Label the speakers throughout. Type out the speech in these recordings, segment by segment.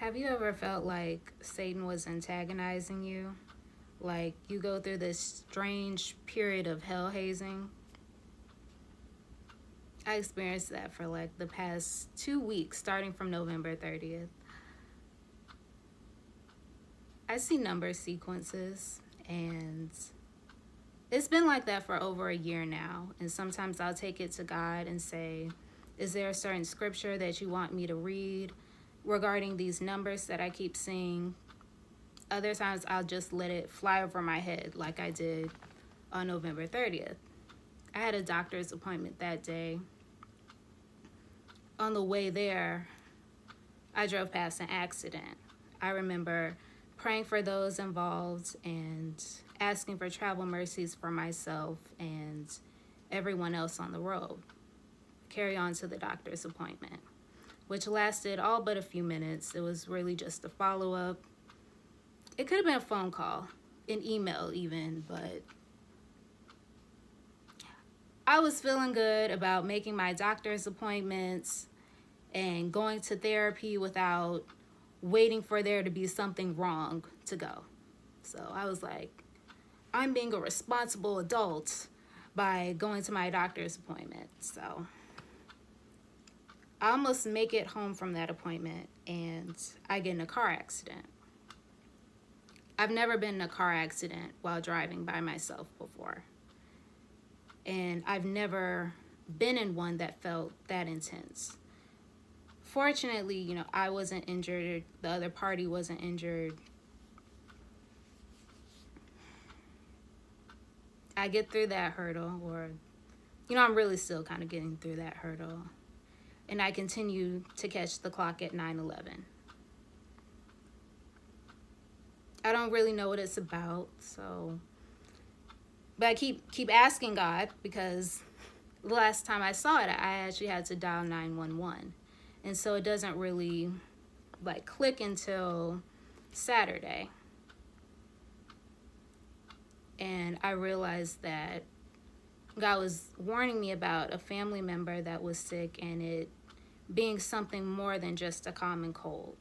Speaker 1: Have you ever felt like Satan was antagonizing you? Like you go through this strange period of hell hazing? I experienced that for like the past 2 weeks, starting from November 30th. I see number sequences, and it's been like that for over a year now. And sometimes I'll take it to God and say, is there a certain scripture that you want me to read regarding these numbers that I keep seeing? Other times I'll just let it fly over my head like I did on November 30th. I had a doctor's appointment that day. On the way there, I drove past an accident. I remember praying for those involved and asking for travel mercies for myself and everyone else on the road. Carry on to the doctor's appointment, which lasted all but a few minutes. It was really just a follow up. It could have been a phone call, an email even, but I was feeling good about making my doctor's appointments and going to therapy without waiting for there to be something wrong to go. So I was like, I'm being a responsible adult by going to my doctor's appointment. So I almost make it home from that appointment and I get in a car accident. I've never been in a car accident while driving by myself before. And I've never been in one that felt that intense. Fortunately, I wasn't injured. The other party wasn't injured. I get through that hurdle, or, I'm really still kind of getting through that hurdle. And I continue to catch the clock at 9:11. I don't really know what it's about, but I keep asking God, because the last time I saw it, I actually had to dial 911. And so it doesn't really click until Saturday. And I realized that God was warning me about a family member that was sick and it being something more than just a common cold.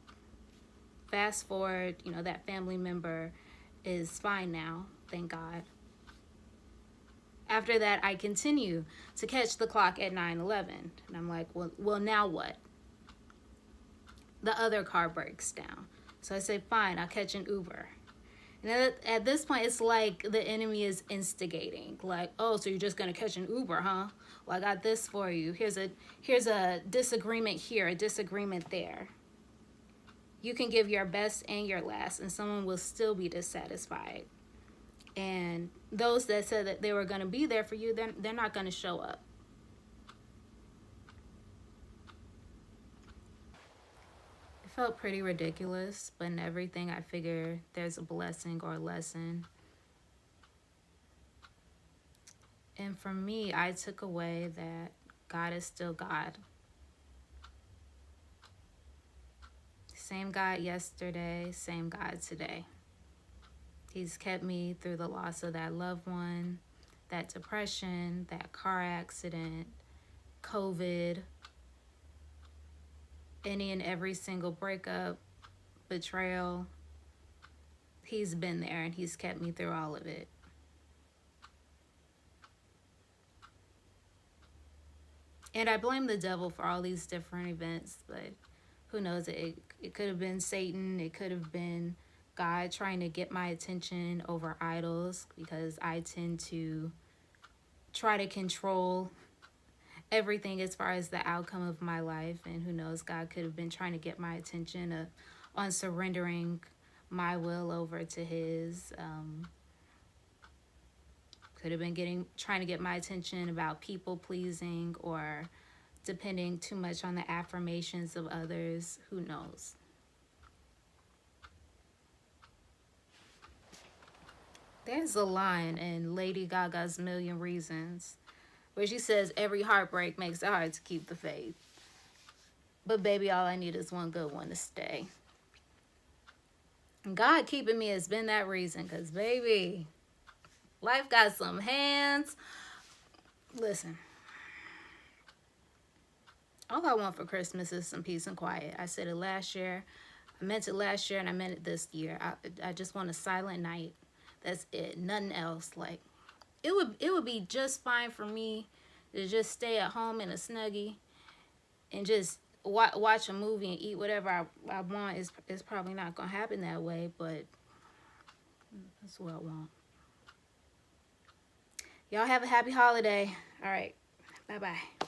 Speaker 1: Fast forward, that family member is fine now, thank God. After that, I continue to catch the clock at 9:11. And I'm like, well, now what? The other car breaks down. So I say, fine, I'll catch an Uber. And at this point, it's like the enemy is instigating. Like, oh, so you're just going to catch an Uber, huh? Well, I got this for you. Here's a disagreement here, a disagreement there. You can give your best and your last, and someone will still be dissatisfied. And those that said that they were going to be there for you, they're not going to show up. It felt pretty ridiculous, but in everything I figure there's a blessing or a lesson. And for me, I took away that God is still God. Same God yesterday, same God today. He's kept me through the loss of that loved one, that depression, that car accident, COVID, any and every single breakup, betrayal. He's been there and he's kept me through all of it. And I blame the devil for all these different events, but who knows? It could have been Satan. It could have been God trying to get my attention over idols, because I tend to try to control everything as far as the outcome of my life. And who knows, God could have been trying to get my attention on surrendering my will over to his. Could have been trying to get my attention about people pleasing, or depending too much on the affirmations of others. Who knows? There's a line in Lady Gaga's Million Reasons where she says every heartbreak makes it hard to keep the faith. But baby, all I need is one good one to stay. And God keeping me has been that reason, because baby, life got some hands. Listen, all I want for Christmas is some peace and quiet. I said it last year. I meant it last year and I meant it this year. I just want a silent night. That's it. Nothing else. Like it would be just fine for me to just stay at home in a snuggie and just watch a movie and eat whatever I want. It's probably not gonna happen that way, but that's what I want. Y'all have a happy holiday. All right. Bye bye.